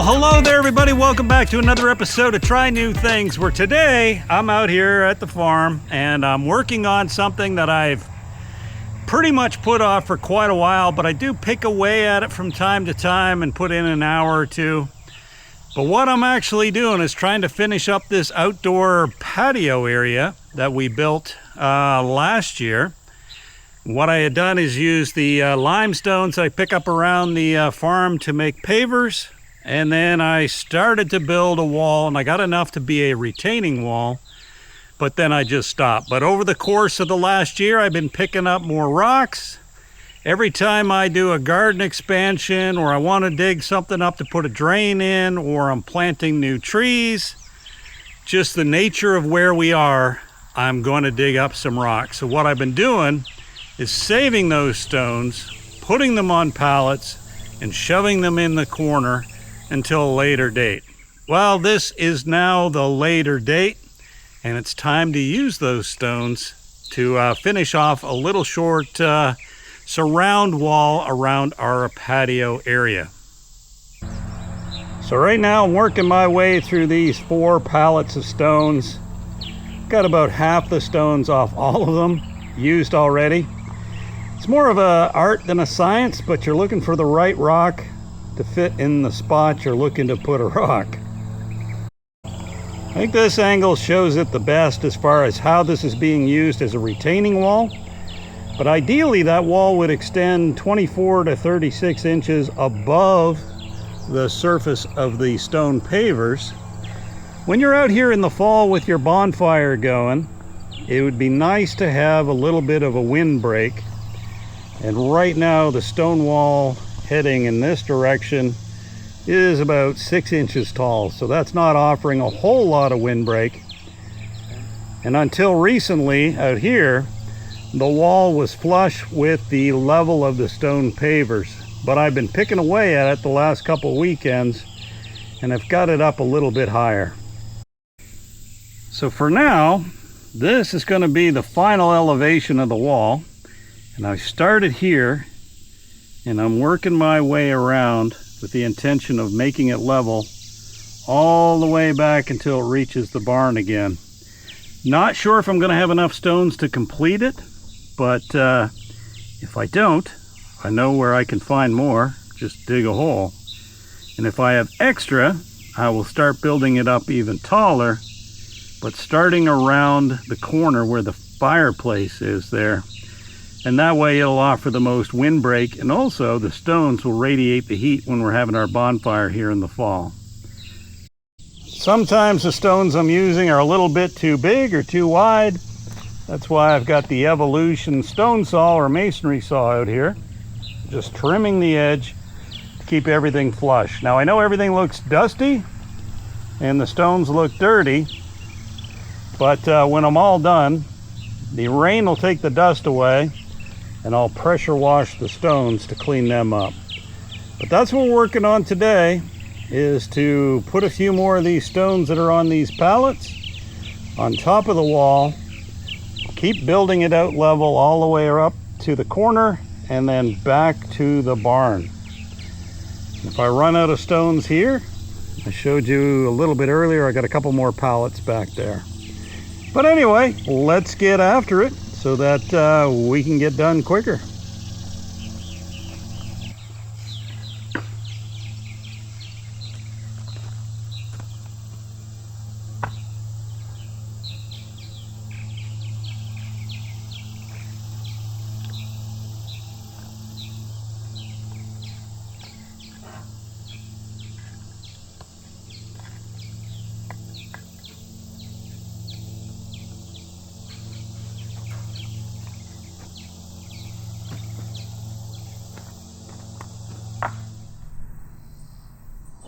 Well, hello there, everybody. Welcome back to another episode of Try New Things, where today I'm out here at the farm and I'm working on something that I've pretty much put off for quite a while, but I do pick away at it from time to time and put in an hour or two. But what I'm actually doing is trying to finish up this outdoor patio area that we built last year. What I had done is use the limestones I pick up around the farm to make pavers. And then I started to build a wall, and I got enough to be a retaining wall, but then I just stopped. But over the course of the last year, I've been picking up more rocks. Every time I do a garden expansion, or I want to dig something up to put a drain in, or I'm planting new trees, just the nature of where we are, I'm going to dig up some rocks. So what I've been doing is saving those stones, putting them on pallets, and shoving them in the corner until a later date. Well, this is now the later date, and it's time to use those stones to finish off a little short surround wall around our patio area. So right now I'm working my way through these 4 pallets of stones. Got about half the stones off all of them used already. It's more of an art than a science, but you're looking for the right rock to fit in the spot you're looking to put a rock. I think this angle shows it the best as far as how this is being used as a retaining wall. But ideally that wall would extend 24 to 36 inches above the surface of the stone pavers. When you're out here in the fall with your bonfire going, it would be nice to have a little bit of a windbreak. And right now the stone wall heading in this direction is about 6 inches tall, so that's not offering a whole lot of windbreak. And until recently out here, the wall was flush with the level of the stone pavers, but I've been picking away at it the last couple weekends and I've got it up a little bit higher. So for now, this is going to be the final elevation of the wall, and I started here and I'm working my way around with the intention of making it level all the way back until it reaches the barn again. Not sure if I'm going to have enough stones to complete it, but if I don't, I know where I can find more. Just dig a hole. And if I have extra, I will start building it up even taller, but starting around the corner where the fireplace is there. And that way it'll offer the most windbreak, and also the stones will radiate the heat when we're having our bonfire here in the fall. Sometimes the stones I'm using are a little bit too big or too wide. That's why I've got the Evolution stone saw or masonry saw out here, just trimming the edge to keep everything flush. Now I know everything looks dusty and the stones look dirty, but when I'm all done, the rain will take the dust away, and I'll pressure wash the stones to clean them up. But that's what we're working on today, is to put a few more of these stones that are on these pallets on top of the wall, keep building it out level all the way up to the corner and then back to the barn. If I run out of stones here, I showed you a little bit earlier, I got a couple more pallets back there. But anyway, let's get after it so that we can get done quicker.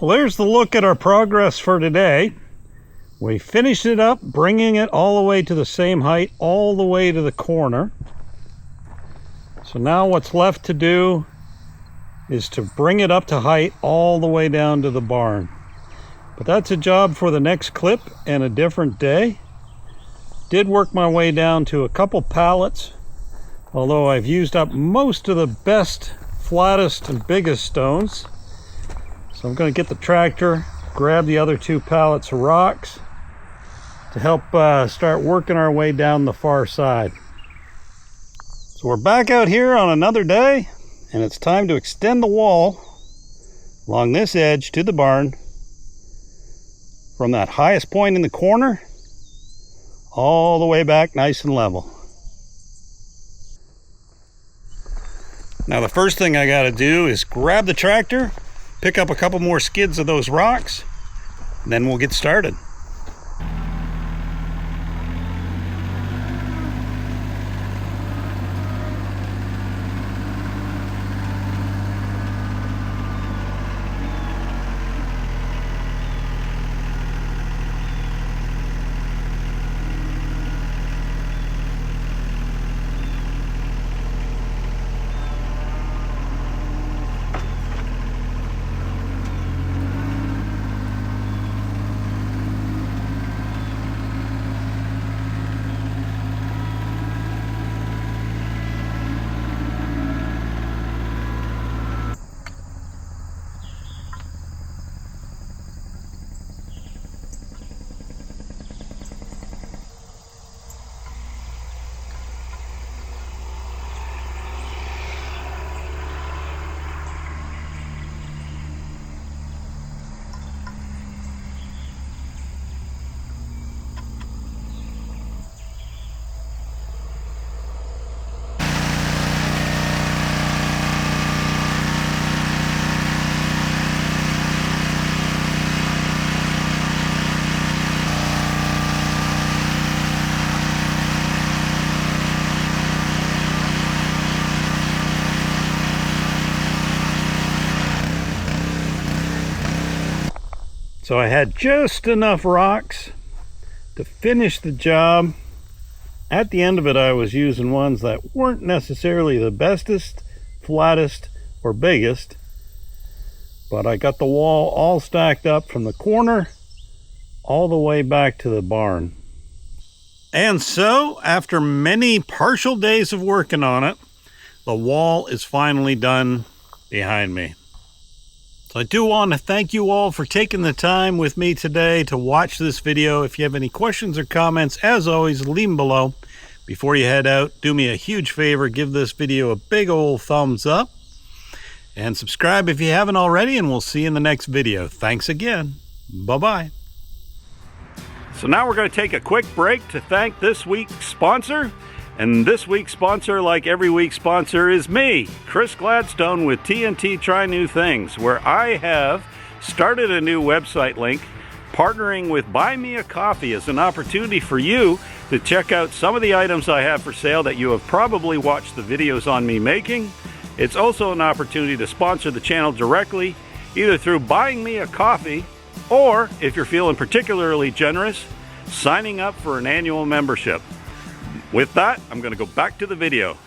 Well, there's the look at our progress for today. We finished it up, bringing it all the way to the same height, all the way to the corner. So now what's left to do is to bring it up to height all the way down to the barn. But that's a job for the next clip and a different day. Did work my way down to a couple pallets, although I've used up most of the best, flattest, and biggest stones. So I'm going to get the tractor, grab the other 2 pallets of rocks to help start working our way down the far side. So we're back out here on another day, and it's time to extend the wall along this edge to the barn from that highest point in the corner all the way back nice and level. Now the first thing I got to do is grab the tractor, pick up a couple more skids of those rocks, and then we'll get started. So I had just enough rocks to finish the job. At the end of it, I was using ones that weren't necessarily the bestest, flattest, or biggest, but I got the wall all stacked up from the corner all the way back to the barn. And so, after many partial days of working on it, the wall is finally done behind me. So I do want to thank you all for taking the time with me today to watch this video. If you have any questions or comments, as always, leave them below. Before you head out, do me a huge favor, give this video a big old thumbs up and subscribe if you haven't already, and we'll see you in the next video. Thanks again. Bye-bye. So now we're going to take a quick break to thank this week's sponsor. And this week's sponsor, like every week's sponsor, is me, Chris Gladstone with TNT Try New Things, where I have started a new website link partnering with Buy Me a Coffee as an opportunity for you to check out some of the items I have for sale that you have probably watched the videos on me making. It's also an opportunity to sponsor the channel directly, either through buying me a coffee, or if you're feeling particularly generous, signing up for an annual membership. With that, I'm going to go back to the video.